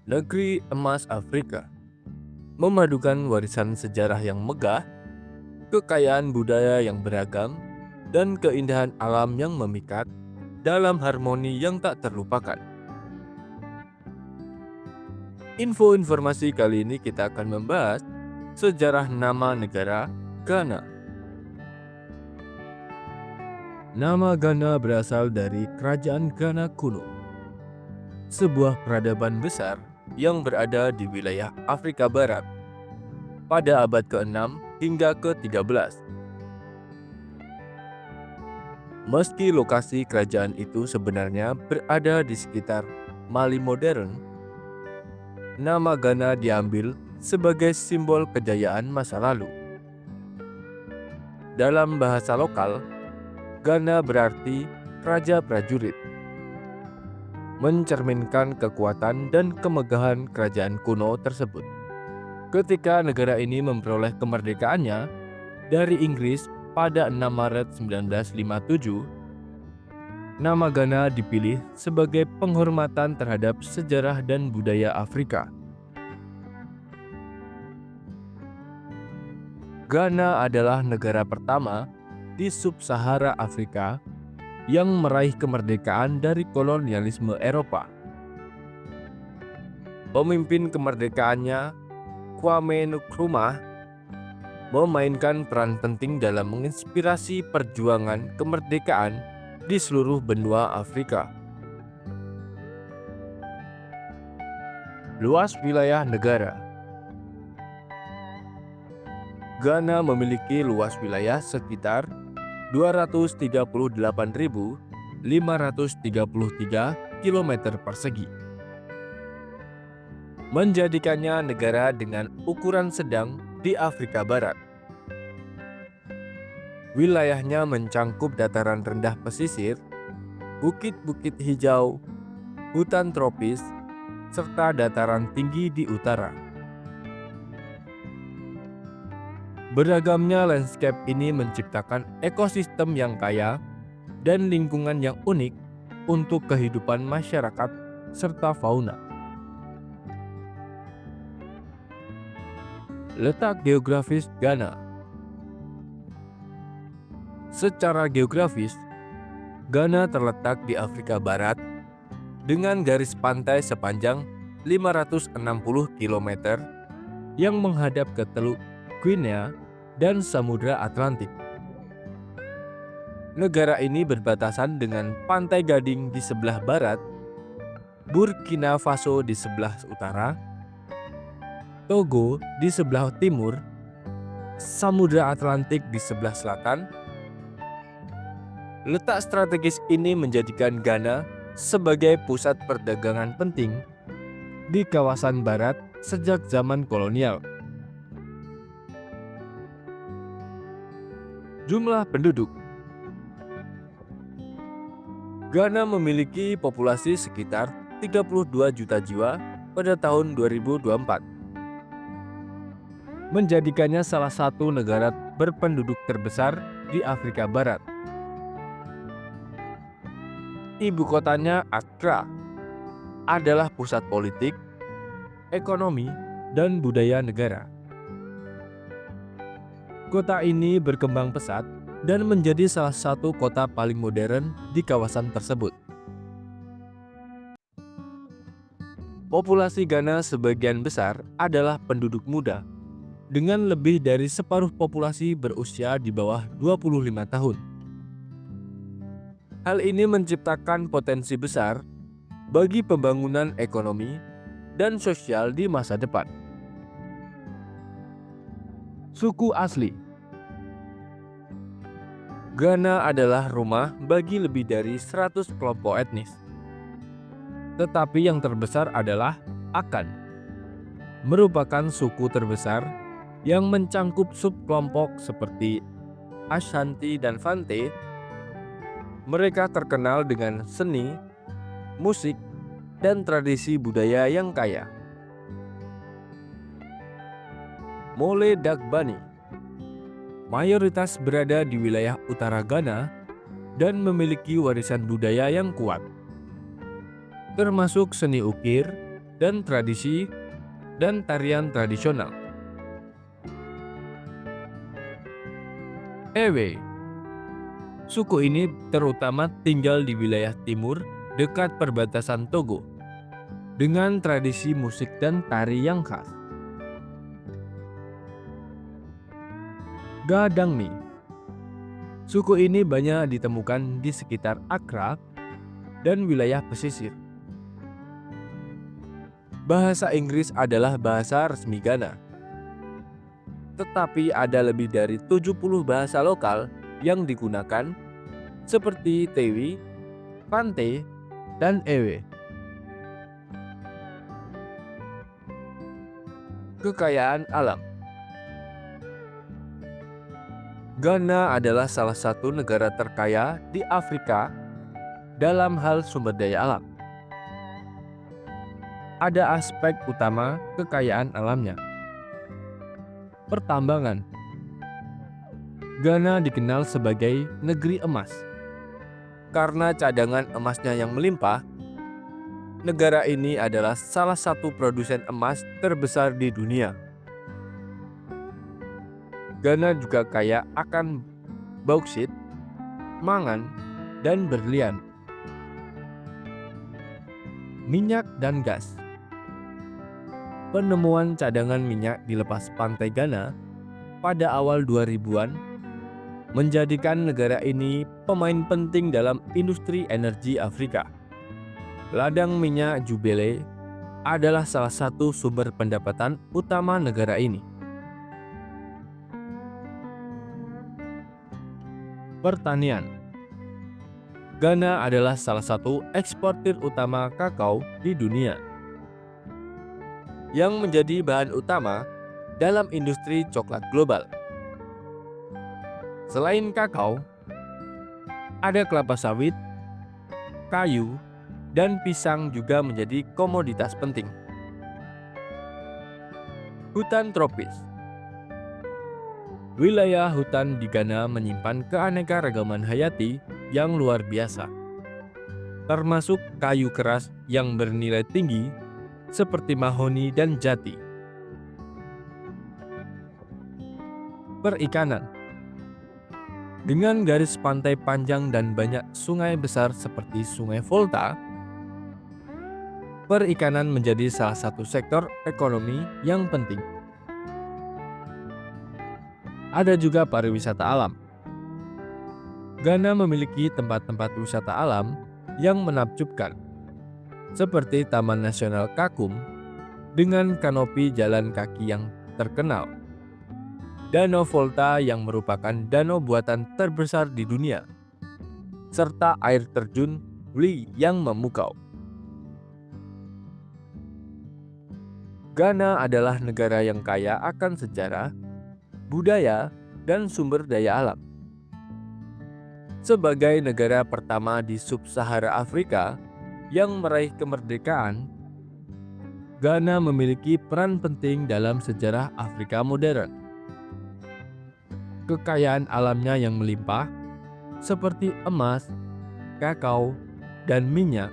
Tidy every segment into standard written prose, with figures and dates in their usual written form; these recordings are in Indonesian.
Negeri Emas Afrika memadukan warisan sejarah yang megah, kekayaan budaya yang beragam, dan keindahan alam yang memikat dalam harmoni yang tak terlupakan. Informasi kali ini kita akan membahas sejarah nama negara Ghana. Nama Ghana berasal dari Kerajaan Ghana kuno, sebuah peradaban besar yang berada di wilayah Afrika Barat pada abad ke-6 hingga ke-13. Meski lokasi kerajaan itu sebenarnya berada di sekitar Mali modern, nama Ghana diambil sebagai simbol kejayaan masa lalu. Dalam bahasa lokal, Ghana berarti Raja Prajurit, mencerminkan kekuatan dan kemegahan kerajaan kuno tersebut. Ketika negara ini memperoleh kemerdekaannya dari Inggris pada 6 Maret 1957, nama Ghana dipilih sebagai penghormatan terhadap sejarah dan budaya Afrika. Ghana adalah negara pertama di Sub-Sahara Afrika yang meraih kemerdekaan dari kolonialisme Eropa. Pemimpin kemerdekaannya, Kwame Nkrumah, memainkan peran penting dalam menginspirasi perjuangan kemerdekaan di seluruh benua Afrika. Luas wilayah negara. Ghana memiliki luas wilayah sekitar 238.533 km persegi, menjadikannya negara dengan ukuran sedang di Afrika Barat. Wilayahnya mencangkup dataran rendah pesisir, bukit-bukit hijau, hutan tropis, serta dataran tinggi di utara. Beragamnya landscape ini menciptakan ekosistem yang kaya dan lingkungan yang unik untuk kehidupan masyarakat serta fauna. Letak geografis Ghana. Secara geografis, Ghana terletak di Afrika Barat dengan garis pantai sepanjang 560 km yang menghadap ke Teluk Guinea dan Samudra Atlantik. Negara ini berbatasan dengan Pantai Gading di sebelah barat, Burkina Faso di sebelah utara, Togo di sebelah timur, Samudra Atlantik di sebelah selatan. Letak strategis ini menjadikan Ghana sebagai pusat perdagangan penting di kawasan barat sejak zaman kolonial. Jumlah penduduk. Ghana memiliki populasi sekitar 32 juta jiwa pada tahun 2024, menjadikannya salah satu negara berpenduduk terbesar di Afrika Barat. Ibu kotanya Accra adalah pusat politik, ekonomi, dan budaya negara. Kota ini berkembang pesat dan menjadi salah satu kota paling modern di kawasan tersebut. Populasi Ghana sebagian besar adalah penduduk muda, dengan lebih dari separuh populasi berusia di bawah 25 tahun. Hal ini menciptakan potensi besar bagi pembangunan ekonomi dan sosial di masa depan. Suku asli. Ghana adalah rumah bagi lebih dari 100 kelompok etnis. Tetapi yang terbesar adalah Akan, merupakan suku terbesar yang mencangkup subkelompok seperti Ashanti dan Fante. Mereka terkenal dengan seni, musik, dan tradisi budaya yang kaya. Mole Dagbani mayoritas berada di wilayah utara Ghana dan memiliki warisan budaya yang kuat, termasuk seni ukir, dan tradisi dan tarian tradisional. Ewe. Suku ini terutama tinggal di wilayah timur dekat perbatasan Togo dengan tradisi musik dan tari yang khas. Gadangmi. Suku ini banyak ditemukan di sekitar Accra dan wilayah pesisir. Bahasa Inggris adalah bahasa resmi Ghana. Tetapi ada lebih dari 70 bahasa lokal yang digunakan seperti Tewi, Pante, dan Ewe. Kekayaan alam. Ghana adalah salah satu negara terkaya di Afrika dalam hal sumber daya alam. Ada aspek utama kekayaan alamnya. Pertambangan. Ghana dikenal sebagai negeri emas. Karena cadangan emasnya yang melimpah, negara ini adalah salah satu produsen emas terbesar di dunia. Ghana juga kaya akan bauksit, mangan, dan berlian. Minyak dan gas. Penemuan cadangan minyak di lepas pantai Ghana pada awal 2000-an menjadikan negara ini pemain penting dalam industri energi Afrika. Ladang minyak Jubilee adalah salah satu sumber pendapatan utama negara ini. Pertanian. Ghana adalah salah satu eksportir utama kakao di dunia, yang menjadi bahan utama dalam industri coklat global. Selain kakao, ada kelapa sawit, kayu, dan pisang juga menjadi komoditas penting. Hutan tropis. Wilayah hutan di Ghana menyimpan keanekaragaman hayati yang luar biasa, termasuk kayu keras yang bernilai tinggi seperti mahoni dan jati. Perikanan. Dengan garis pantai panjang dan banyak sungai besar seperti Sungai Volta, perikanan menjadi salah satu sektor ekonomi yang penting. Ada juga pariwisata alam. Ghana memiliki tempat-tempat wisata alam yang menakjubkan, seperti Taman Nasional Kakum dengan kanopi jalan kaki yang terkenal, Danau Volta yang merupakan danau buatan terbesar di dunia, serta air terjun Wli yang memukau. Ghana adalah negara yang kaya akan sejarah, budaya, dan sumber daya alam. Sebagai negara pertama di sub-Sahara Afrika yang meraih kemerdekaan, Ghana memiliki peran penting dalam sejarah Afrika modern. Kekayaan alamnya yang melimpah, seperti emas, kakao, dan minyak,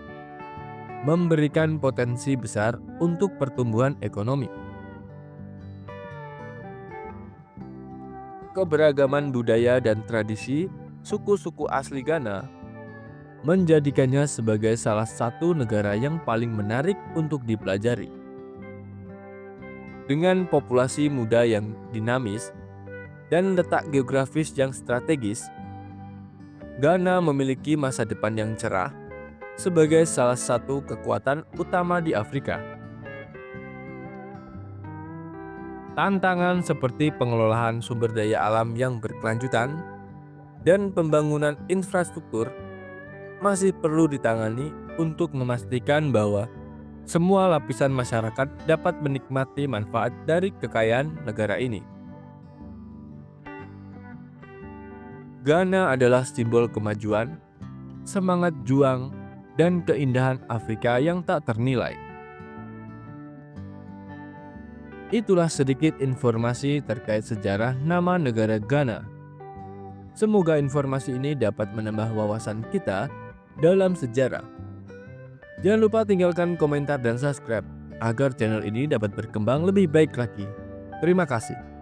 memberikan potensi besar untuk pertumbuhan ekonomi. Keberagaman budaya dan tradisi suku-suku asli Ghana menjadikannya sebagai salah satu negara yang paling menarik untuk dipelajari. Dengan populasi muda yang dinamis dan letak geografis yang strategis, Ghana memiliki masa depan yang cerah sebagai salah satu kekuatan utama di Afrika. Tantangan seperti pengelolaan sumber daya alam yang berkelanjutan dan pembangunan infrastruktur masih perlu ditangani untuk memastikan bahwa semua lapisan masyarakat dapat menikmati manfaat dari kekayaan negara ini. Ghana adalah simbol kemajuan, semangat juang, dan keindahan Afrika yang tak ternilai. Itulah sedikit informasi terkait sejarah nama negara Ghana. Semoga informasi ini dapat menambah wawasan kita dalam sejarah. Jangan lupa tinggalkan komentar dan subscribe. agar channel ini dapat berkembang lebih baik lagi. Terima kasih.